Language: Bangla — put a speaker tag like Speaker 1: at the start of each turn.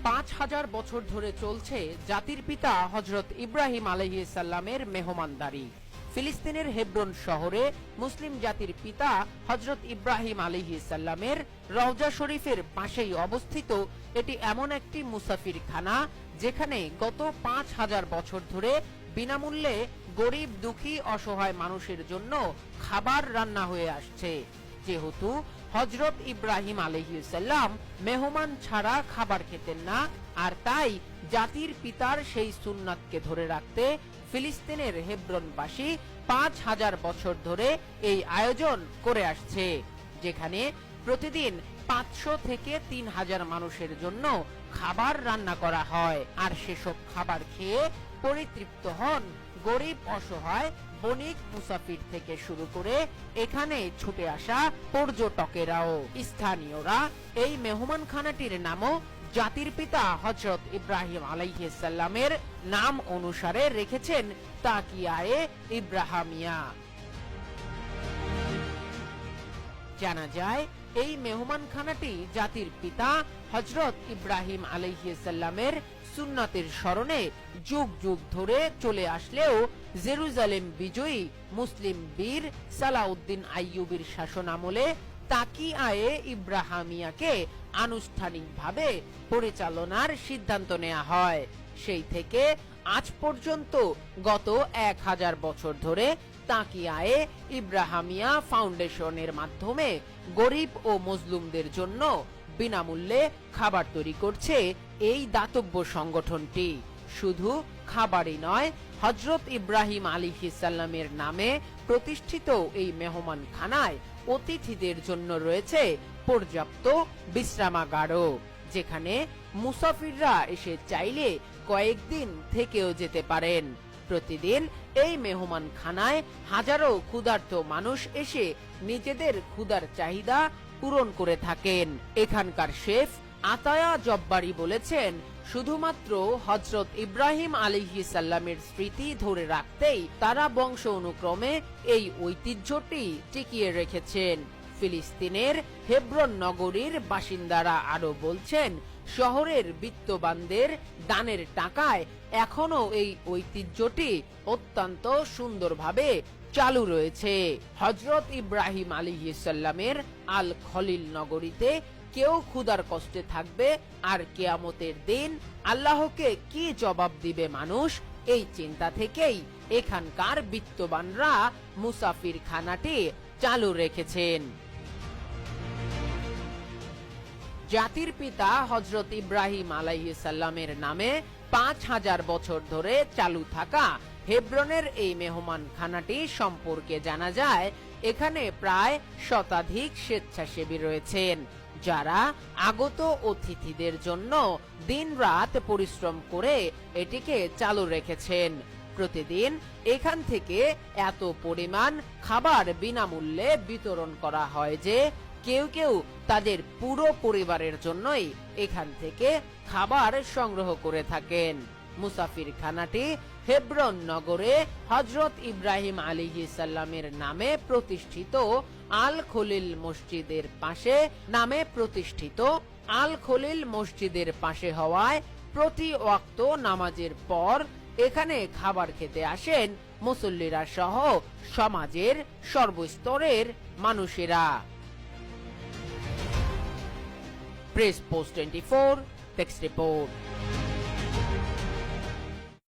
Speaker 1: 5000 বছর ধরে চলছে জাতির পিতা হযরত ইব্রাহিম আলাইহিস সালামের মেহমানদারি। ফিলিস্তিনের হেব্রন শহরে মুসলিম জাতির পিতা হযরত ইব্রাহিম আলাইহিস সালামের রওজা শরীফের পাশেই অবস্থিত এটি এমন একটি মুসাফিরখানা যেখানে গত 5000 বছর ধরে বিনামূল্যে গরিব, দুঃখী, অসহায় মানুষের জন্য খাবার রান্না হয়ে আসছে। যেহেতু হযরত ইব্রাহিম আলাইহিস সালাম মেহমান ছাড়া খাবার খেতেন না, আর তাই জাতির পিতার সেই সুন্নাতকে ধরে রাখতে ফিলিস্তিনের হেব্রনবাসী 5000 বছর ধরে এই আয়োজন করে আসছে, যেখানে প্রতিদিন 500 থেকে 3000 মানুষের জন্য খাবার রান্না করা হয়। আর সেসব খাবার খেয়ে পরিতৃপ্ত হন গরিব, অসহায়, বণিক, মুসাফির থেকে শুরু করে এখানে ছুটে আসা পর্যটকেরাও। স্থানীয়রা এই মেহমানখানাটির নামও জাতির পিতা হযরত ইব্রাহিম আলাইহিস সালামের নাম অনুসারে রেখেছেন তাকিয়ায়ে ইব্রাহিমিয়া। জানা যায় এই মেহমানখানাটি জাতির পিতা হযরত ইব্রাহিম আলাইহিস সালামের সুন্নাতের স্মরণে যুগ যুগ ধরে চলে আসলেও জেরুজালেম বিজয়ী মুসলিম বীর সালাউদ্দিন আইয়ুবীর শাসনামলে তাকিয়ায়ে ইব্রাহিমিয়াকে আনুষ্ঠানিকভাবে পরিচালনার সিদ্ধান্ত নেওয়া হয়। সেই থেকে আজ পর্যন্ত গত 1000 বছর ধরে তাকিয়ায়ে ইব্রাহিমিয়া ফাউন্ডেশনের মাধ্যমে গরিব ও মজলুমদের জন্য বিনামূল্যে খাবার তৈরি করছে এই দাতব্য সংগঠনটি। শুধু খাবারই নয়, হযরত ইব্রাহিম আলাইহিস সালামের নামে প্রতিষ্ঠিত এই মেহমানখানায় অতিথিদের জন্য রয়েছে পর্যাপ্ত বিশ্রামাগারও, যেখানে মুসাফিররা এসে চাইলে কয়েকদিন থেকেও যেতে পারেন। প্রতিদিন এই মেহমানখানায় হাজারো ক্ষুধার্ত মানুষ এসে নিজেদের ক্ষুধার চাহিদা পূরণ করে থাকেন। এখানকার শেফ আতায়া জব্বারি বলেছেন, শুধুমাত্র হযরত ইব্রাহিম আলাইহিস সালামের স্মৃতি ধরে রাখতেই তারা বংশ অনুক্রমে এই ঐতিহ্যটি টিকিয়ে রেখেছেন। ফিলিস্তিনের হেব্রন নগরীর বাসিন্দারা আরো বলছেন, শহরের বিত্তবানদের দানের টাকায় এখনো এই ঐতিহ্যটি অত্যন্ত সুন্দরভাবে চালু রয়েছে। হযরত ইব্রাহিম আলাইহিস সালামের আল খলিল নগরীতে কেউ ক্ষুধার কষ্টে থাকবে আর কিয়ামতের দিন আল্লাহকে কি জবাব দিবে মানুষ, এই চিন্তা থেকেই এখানকার বিত্তবানরা মুসাফির খানাটি চালু রেখেছেন। জাতির পিতা হযরত ইব্রাহিম আলাইহিস সালামের নামে 5000 বছর ধরে চালু থাকা হেব্রনের এই মেহমানখানাটি সম্পর্কে জানা যায়, এখানে প্রায় শতাধিক স্বেচ্ছাসেবী রয়েছেন, যারা আগত অতিথিদের জন্য দিনরাত পরিশ্রম করে এটিকে চালু রেখেছেন। প্রতিদিন এখান থেকে এত পরিমাণ খাবার বিনামূল্যে বিতরণ করা হয় যে কেউ কেউ তাদের পুরো পরিবারের জন্যই এখান থেকে খাবার সংগ্রহ করে থাকেন। মুসাফির খানাটি হেব্রন নগরে হযরত ইব্রাহিম আলাইহিস সালামের নামে প্রতিষ্ঠিত আল খলিল মসজিদের পাশে হওয়ায় প্রতি ওয়াক্ত নামাজের পর এখানে খাবার খেতে আসেন মুসল্লিরা সহ সমাজের সর্বস্তরের মানুষেরা। Press post 24 text report.